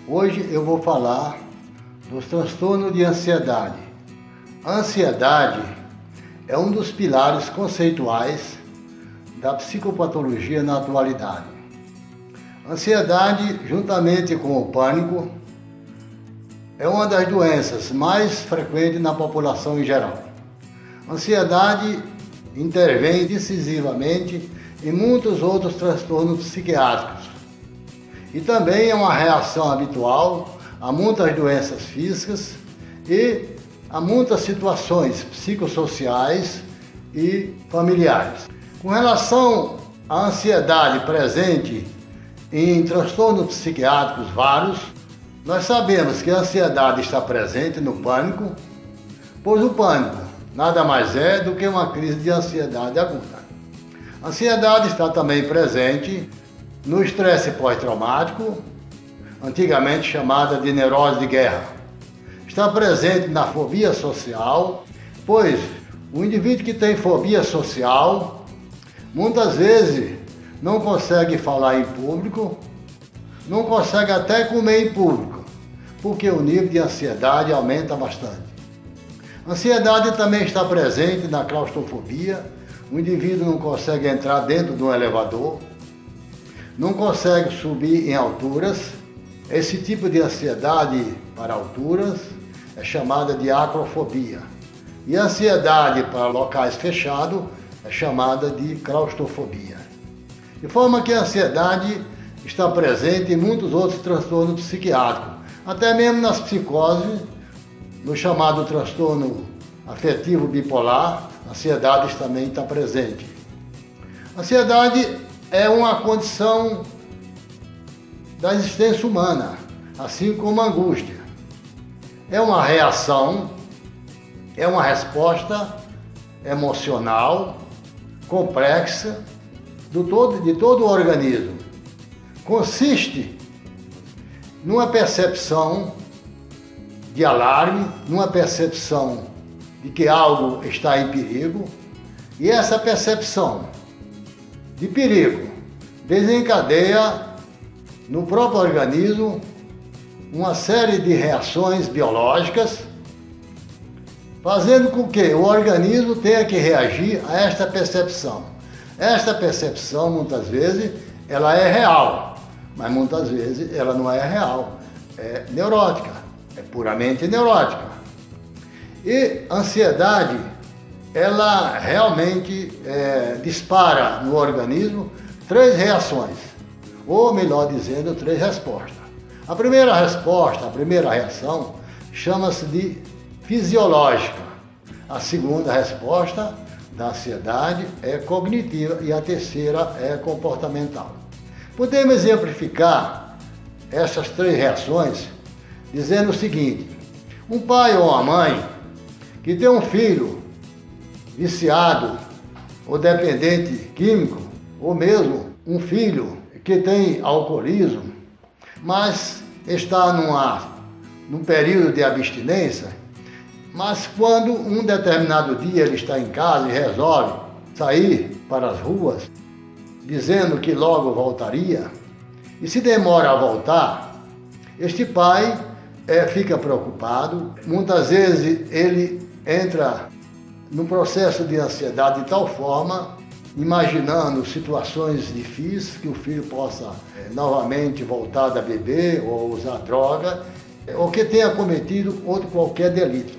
Hoje eu vou falar dos transtornos de ansiedade. A ansiedade é um dos pilares conceituais da psicopatologia na atualidade. A ansiedade, juntamente com o pânico, é uma das doenças mais frequentes na população em geral. A ansiedade intervém decisivamente em muitos outros transtornos psiquiátricos e também é uma reação habitual a muitas doenças físicas e a muitas situações psicossociais e familiares. Com relação à ansiedade presente em transtornos psiquiátricos vários, nós sabemos que a ansiedade está presente no pânico, pois o pânico nada mais é do que uma crise de ansiedade aguda. A ansiedade está também presente no estresse pós-traumático, antigamente chamada de neurose de guerra. Está presente na fobia social, pois o indivíduo que tem fobia social, muitas vezes não consegue falar em público, não consegue até comer em público, porque o nível de ansiedade aumenta bastante. A ansiedade também está presente na claustrofobia. O indivíduo não consegue entrar dentro de um elevador, não consegue subir em alturas. Esse tipo de ansiedade para alturas é chamada de acrofobia. E a ansiedade para locais fechados é chamada de claustrofobia. De forma que a ansiedade está presente em muitos outros transtornos psiquiátricos, até mesmo nas psicoses, no chamado transtorno afetivo bipolar, a ansiedade também está presente. A ansiedade é uma condição da existência humana, assim como a angústia. É uma reação, é uma resposta emocional complexa de todo o organismo. Consiste numa percepção de alarme, numa percepção de que algo está em perigo, e essa percepção de perigo desencadeia no próprio organismo uma série de reações biológicas, fazendo com que o organismo tenha que reagir a esta percepção. Esta percepção, muitas vezes, ela é real, mas muitas vezes ela não é real, é neurótica, é puramente neurótica. E a ansiedade, ela realmente dispara no organismo três reações, ou melhor dizendo, três respostas. A primeira resposta, a primeira reação, chama-se de fisiológica. A segunda resposta da ansiedade é cognitiva e a terceira é comportamental. Podemos exemplificar essas três reações dizendo o seguinte: um pai ou uma mãe que tem um filho viciado ou dependente químico, ou mesmo um filho que tem alcoolismo, mas está num período de abstinência, mas quando um determinado dia ele está em casa e resolve sair para as ruas, dizendo que logo voltaria, e se demora a voltar, este pai fica preocupado. Muitas vezes ele entra num processo de ansiedade de tal forma, imaginando situações difíceis, que o filho possa novamente voltar a beber ou usar droga, ou que tenha cometido outro qualquer delito.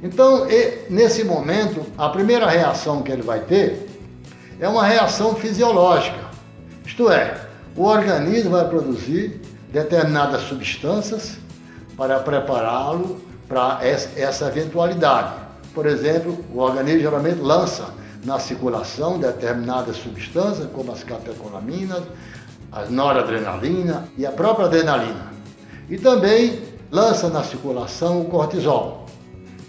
Então, nesse momento, a primeira reação que ele vai ter é uma reação fisiológica. Isto é, o organismo vai produzir determinadas substâncias para prepará-lo para essa eventualidade. Por exemplo, o organismo geralmente lança na circulação determinadas substâncias, como as catecolaminas, a noradrenalina e a própria adrenalina. E também lança na circulação o cortisol,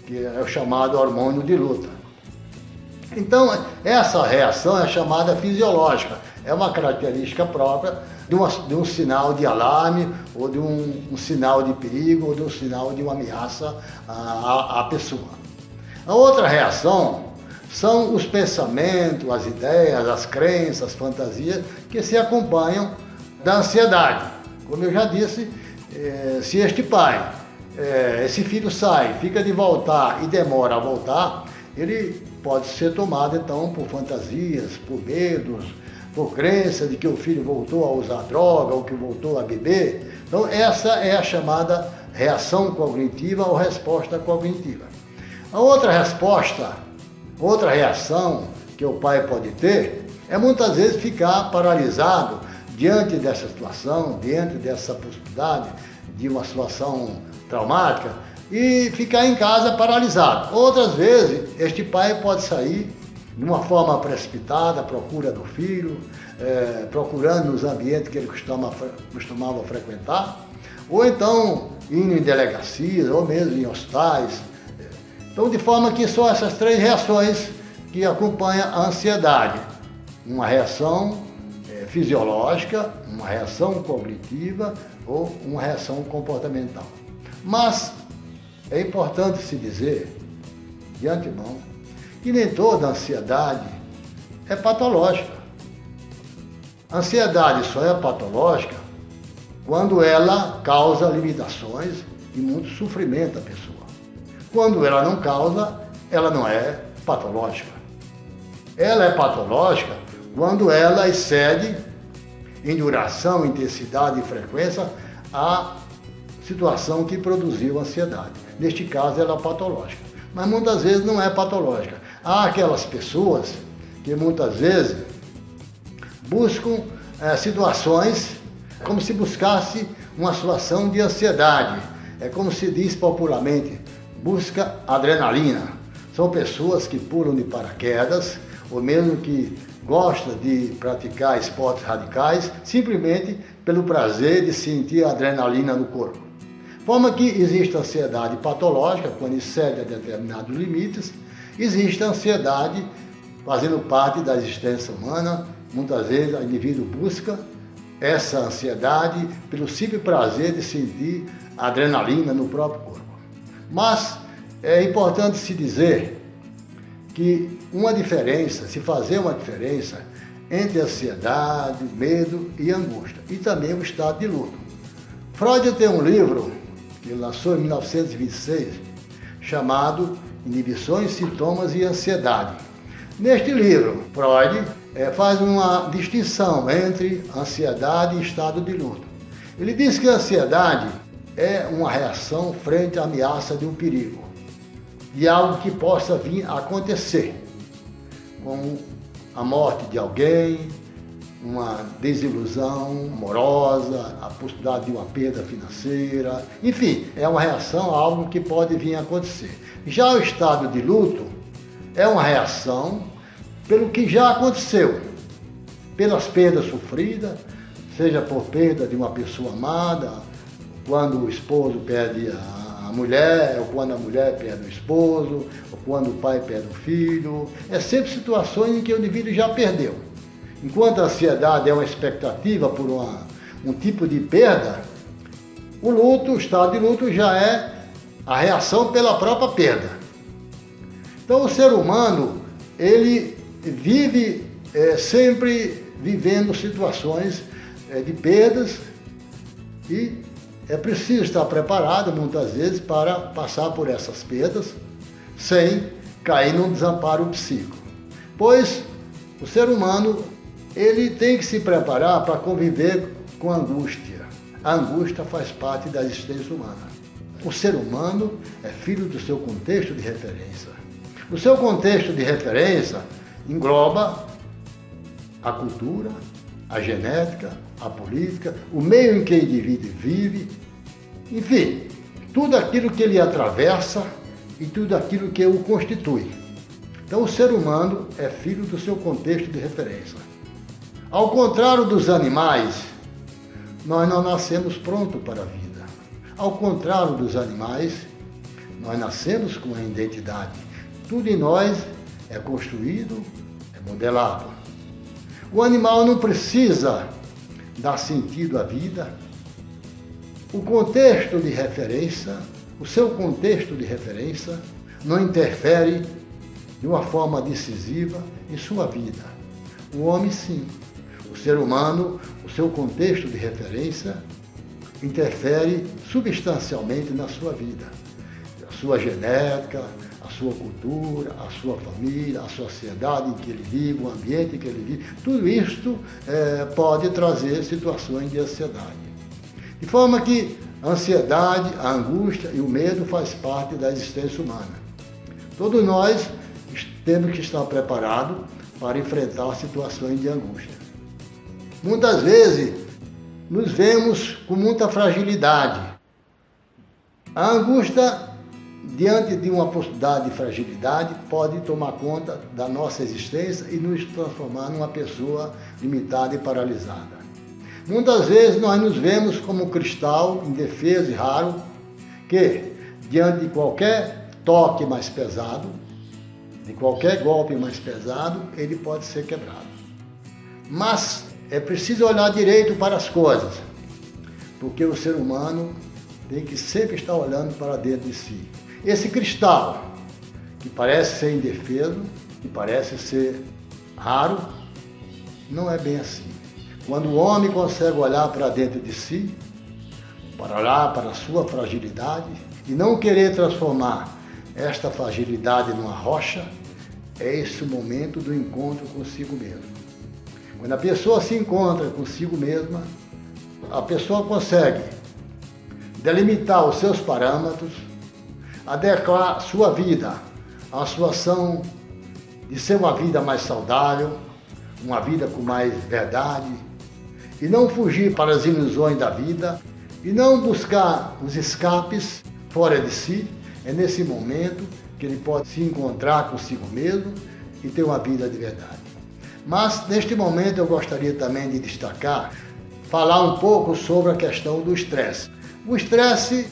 que é o chamado hormônio de luta. Então, essa reação é chamada fisiológica, é uma característica própria de um sinal de alarme, ou de um sinal de perigo, ou de um sinal de uma ameaça à pessoa. A outra reação são os pensamentos, as ideias, as crenças, as fantasias que se acompanham da ansiedade. Como eu já disse, Se este pai, esse filho sai, fica de voltar e demora a voltar, ele pode ser tomado então por fantasias, por medos, por crença de que o filho voltou a usar droga ou que voltou a beber. Então essa é a chamada reação cognitiva ou resposta cognitiva. A outra resposta, outra reação que o pai pode ter é muitas vezes ficar paralisado diante dessa situação, diante dessa possibilidade de uma situação traumática e ficar em casa paralisado. Outras vezes, este pai pode sair de uma forma precipitada à procura do filho, procurando nos ambientes que ele costumava frequentar, ou então indo em delegacias, ou mesmo em hospitais. Então, de forma que são essas três reações que acompanham a ansiedade. Uma reação fisiológica, uma reação cognitiva ou uma reação comportamental. Mas é importante se dizer, de antemão, que nem toda ansiedade é patológica. A ansiedade só é patológica quando ela causa limitações e muito sofrimento à pessoa. Quando ela não causa, ela não é patológica. Ela é patológica quando ela excede em duração, intensidade e frequência a situação que produziu a ansiedade. Neste caso, ela é patológica. Mas muitas vezes não é patológica. Há aquelas pessoas que muitas vezes buscam situações como se buscasse uma situação de ansiedade. É como se diz popularmente, busca adrenalina. São pessoas que pulam de paraquedas, ou mesmo que gostam de praticar esportes radicais, simplesmente pelo prazer de sentir a adrenalina no corpo. Forma que existe a ansiedade patológica, quando excede a determinados limites, existe a ansiedade fazendo parte da existência humana. Muitas vezes o indivíduo busca essa ansiedade pelo simples prazer de sentir a adrenalina no próprio corpo. Mas é importante se dizer que se fazer uma diferença entre ansiedade, medo e angústia, e também o estado de luto. Freud tem um livro que ele lançou em 1926, chamado Inibições, Sintomas e Ansiedade. Neste livro, Freud faz uma distinção entre ansiedade e estado de luto. Ele diz que a ansiedade é uma reação frente à ameaça de um perigo, de algo que possa vir a acontecer, como a morte de alguém, uma desilusão amorosa, a possibilidade de uma perda financeira, enfim, é uma reação a algo que pode vir a acontecer. Já o estado de luto é uma reação pelo que já aconteceu, pelas perdas sofridas, seja por perda de uma pessoa amada, quando o esposo perde a mulher, ou quando a mulher perde o esposo, ou quando o pai perde o filho. É sempre situações em que o indivíduo já perdeu. Enquanto a ansiedade é uma expectativa por um tipo de perda, o luto, o estado de luto já é a reação pela própria perda. Então o ser humano, ele vive sempre vivendo situações de perdas e é preciso estar preparado muitas vezes para passar por essas perdas sem cair num desamparo psíquico. Pois o ser humano, ele tem que se preparar para conviver com a angústia. A angústia faz parte da existência humana. O ser humano é filho do seu contexto de referência. O seu contexto de referência engloba a cultura, a genética, a política, o meio em que o indivíduo vive, enfim, tudo aquilo que ele atravessa e tudo aquilo que o constitui. Então o ser humano é filho do seu contexto de referência. Ao contrário dos animais, nós não nascemos prontos para a vida. Ao contrário dos animais, nós nascemos com a identidade. Tudo em nós é construído, é modelado. O animal não precisa dar sentido à vida. O contexto de referência, o seu contexto de referência, não interfere de uma forma decisiva em sua vida. O homem, sim. O ser humano, o seu contexto de referência, interfere substancialmente na sua vida, a sua genética, a sua cultura, a sua família, a sociedade em que ele vive, o ambiente em que ele vive. Tudo isto pode trazer situações de ansiedade. De forma que a ansiedade, a angústia e o medo faz parte da existência humana. Todos nós temos que estar preparados para enfrentar situações de angústia. Muitas vezes nos vemos com muita fragilidade. A angústia, diante de uma possibilidade de fragilidade, pode tomar conta da nossa existência e nos transformar numa pessoa limitada e paralisada. Muitas vezes nós nos vemos como um cristal indefeso e raro, que, diante de qualquer toque mais pesado, de qualquer golpe mais pesado, ele pode ser quebrado. Mas é preciso olhar direito para as coisas, porque o ser humano tem que sempre estar olhando para dentro de si. Esse cristal, que parece ser indefeso, que parece ser raro, não é bem assim. Quando o homem consegue olhar para dentro de si, para olhar para a sua fragilidade e não querer transformar esta fragilidade numa rocha, é esse o momento do encontro consigo mesmo. Quando a pessoa se encontra consigo mesma, a pessoa consegue delimitar os seus parâmetros, adequar sua vida à situação de ser uma vida mais saudável, uma vida com mais verdade, e não fugir para as ilusões da vida, e não buscar os escapes fora de si. É nesse momento que ele pode se encontrar consigo mesmo e ter uma vida de verdade. Mas, neste momento, eu gostaria também de destacar, falar um pouco sobre a questão do estresse. O estresse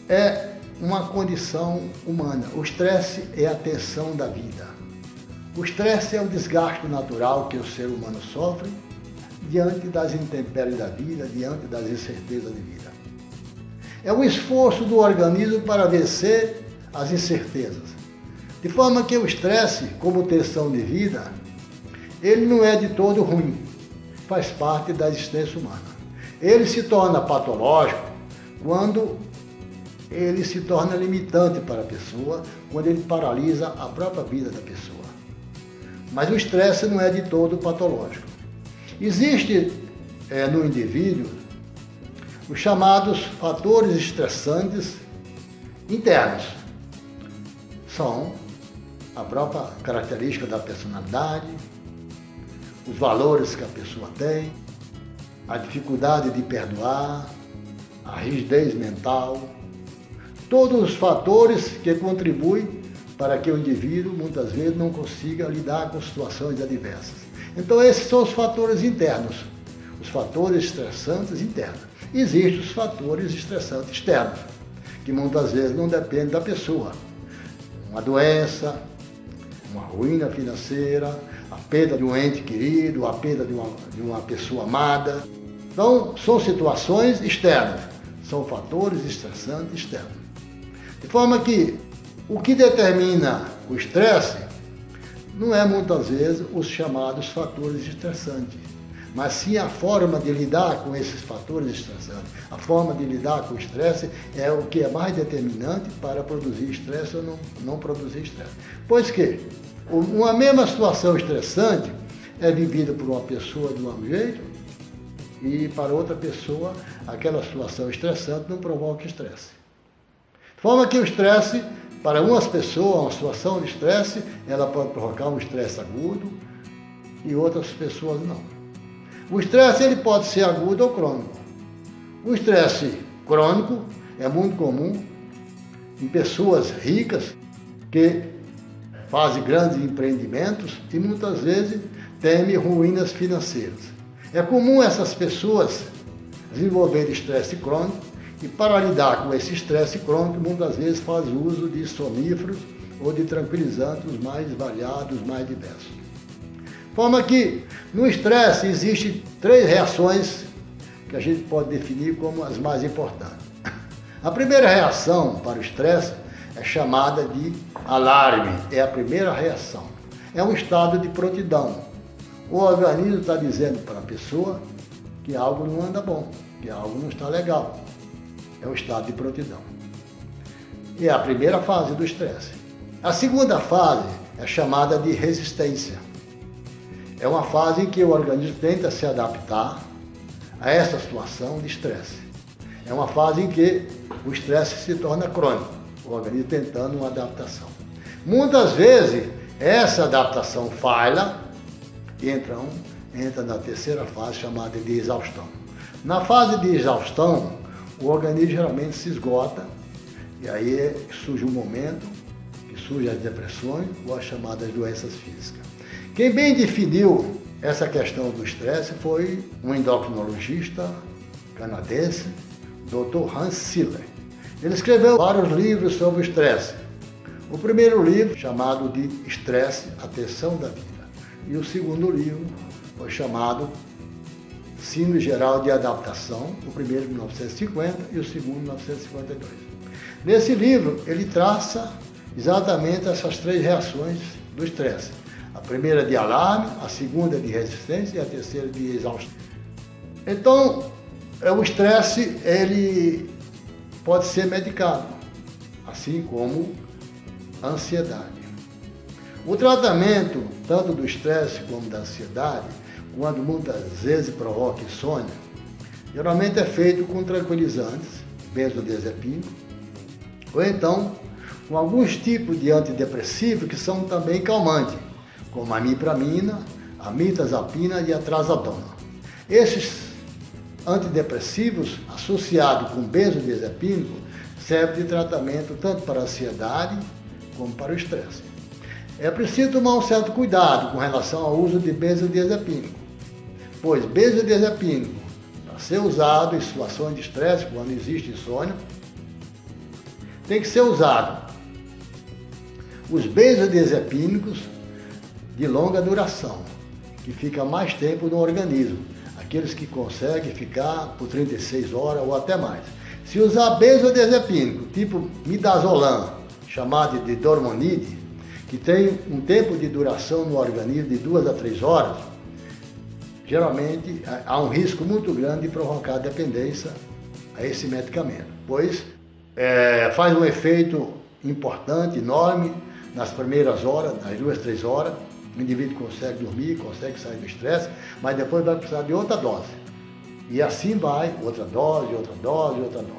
é uma condição humana. O estresse é a tensão da vida. O estresse é o desgaste natural que o ser humano sofre diante das intempéries da vida, diante das incertezas de vida. É o esforço do organismo para vencer as incertezas. De forma que o estresse, como tensão de vida, ele não é de todo ruim, faz parte da existência humana. Ele se torna patológico quando ele se torna limitante para a pessoa, quando ele paralisa a própria vida da pessoa. Mas o estresse não é de todo patológico. Existe no indivíduo os chamados fatores estressantes internos. São a própria característica da personalidade, os valores que a pessoa tem, a dificuldade de perdoar, a rigidez mental, todos os fatores que contribuem para que o indivíduo, muitas vezes, não consiga lidar com situações adversas. Então, esses são os fatores internos, os fatores estressantes internos. Existem os fatores estressantes externos, que muitas vezes não dependem da pessoa. Uma doença, uma ruína financeira, a perda de um ente querido, a perda de uma pessoa amada. Então, são situações externas, são fatores estressantes externos. De forma que o que determina o estresse não é muitas vezes os chamados fatores estressantes, mas sim a forma de lidar com esses fatores estressantes. A forma de lidar com o estresse é o que é mais determinante para produzir estresse ou não produzir estresse. Pois que uma mesma situação estressante é vivida por uma pessoa de um jeito e para outra pessoa aquela situação estressante não provoca estresse. De forma que o estresse, para umas pessoas, uma situação de estresse, ela pode provocar um estresse agudo e outras pessoas não. O estresse ele pode ser agudo ou crônico. O estresse crônico é muito comum em pessoas ricas que fazem grandes empreendimentos e muitas vezes temem ruínas financeiras. É comum essas pessoas desenvolverem estresse crônico e para lidar com esse estresse crônico muitas vezes fazem uso de soníferos ou de tranquilizantes mais variados, mais diversos. De forma que no estresse existem 3 reações que a gente pode definir como as mais importantes. A primeira reação para o estresse é chamada de alarme, é a primeira reação. É um estado de prontidão. O organismo está dizendo para a pessoa que algo não anda bom. que algo não está legal. É um estado de prontidão. E é a primeira fase do estresse. A segunda fase é chamada de resistência. É uma fase em que o organismo tenta se adaptar a essa situação de estresse. É uma fase em que o estresse se torna crônico, o organismo tentando uma adaptação. Muitas vezes, essa adaptação falha e entra na terceira fase, chamada de exaustão. Na fase de exaustão, o organismo geralmente se esgota e aí surge um momento que surgem as depressões ou as chamadas doenças físicas. Quem bem definiu essa questão do estresse foi um endocrinologista canadense, Dr. Hans Siller. Ele escreveu vários livros sobre o estresse. O primeiro livro, chamado de Estresse, a Tensão da Vida. E o segundo livro foi chamado Síndrome Geral de Adaptação, o primeiro em 1950 e o segundo em 1952. Nesse livro, ele traça exatamente essas três reações do estresse. A primeira de alarme, a segunda de resistência e a terceira de exaustão. Então, o estresse, ele pode ser medicado, assim como a ansiedade. O tratamento, tanto do estresse como da ansiedade, quando muitas vezes provoca insônia, geralmente é feito com tranquilizantes, benzodiazepínicos, ou então com alguns tipos de antidepressivos que são também calmantes, como a mipramina, a mirtazapina e a trazodona. Esses antidepressivos associados com benzodiazepínico servem de tratamento tanto para a ansiedade como para o estresse. É preciso tomar um certo cuidado com relação ao uso de benzodiazepínico, pois benzodiazepínico, para ser usado em situações de estresse, quando existe insônia, tem que ser usado os benzodiazepínicos de longa duração, que fica mais tempo no organismo, aqueles que conseguem ficar por 36 horas ou até mais. Se usar benzodiazepínico, tipo midazolam, chamado de dormonide, que tem um tempo de duração no organismo de 2 a 3 horas, geralmente há um risco muito grande de provocar dependência a esse medicamento, pois faz um efeito importante, enorme, nas primeiras horas, nas 2, 3 horas, o indivíduo consegue dormir, consegue sair do estresse, mas depois vai precisar de outra dose. E assim vai, outra dose, outra dose, outra dose.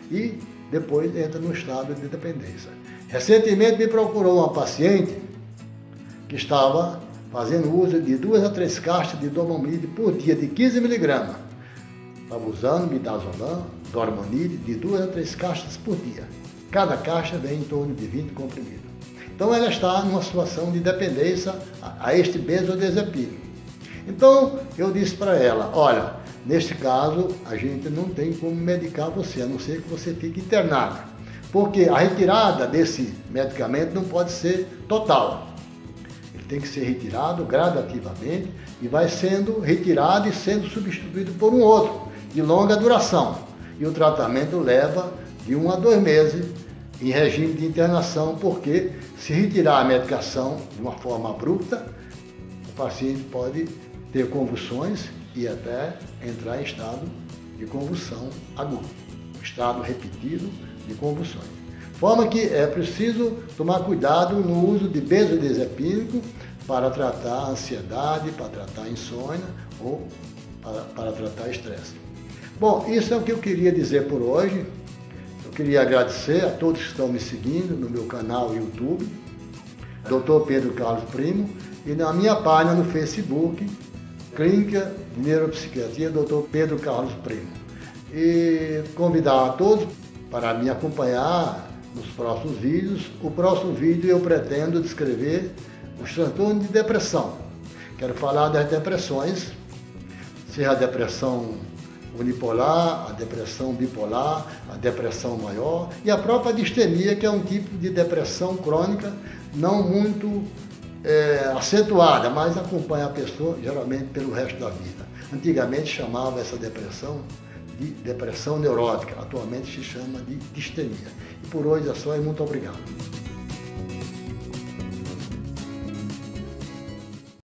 E depois entra no estado de dependência. Recentemente me procurou uma paciente que estava fazendo uso de 2 a 3 caixas de dormonide por dia de 15 mg. Estava usando midazolam, dormonide, de 2 a 3 caixas por dia. Cada caixa vem em torno de 20 comprimidos. Então ela está numa situação de dependência a este benzodiazepínico. Então eu disse para ela, olha, neste caso a gente não tem como medicar você, a não ser que você fique internada. Porque a retirada desse medicamento não pode ser total. Ele tem que ser retirado gradativamente e vai sendo retirado e sendo substituído por um outro, de longa duração. E o tratamento leva de 1 a 2 meses em regime de internação, porque se retirar a medicação de uma forma abrupta, o paciente pode ter convulsões e até entrar em estado de convulsão aguda, estado repetido de convulsões. De forma que é preciso tomar cuidado no uso de benzodiazepínico para tratar a ansiedade, para tratar a insônia ou para tratar estresse. Bom, isso é o que eu queria dizer por hoje. Eu queria agradecer a todos que estão me seguindo no meu canal YouTube, Dr. Pedro Carlos Primo, e na minha página no Facebook, Clínica de Neuropsiquiatria, Dr. Pedro Carlos Primo. E convidar a todos para me acompanhar nos próximos vídeos. O próximo vídeo eu pretendo descrever os transtornos de depressão. Quero falar das depressões, seja a depressão unipolar, a depressão bipolar, a depressão maior e a própria distemia, que é um tipo de depressão crônica não muito acentuada, mas acompanha a pessoa geralmente pelo resto da vida. Antigamente chamava essa depressão de depressão neurótica, atualmente se chama de distemia. E por hoje é só e muito obrigado.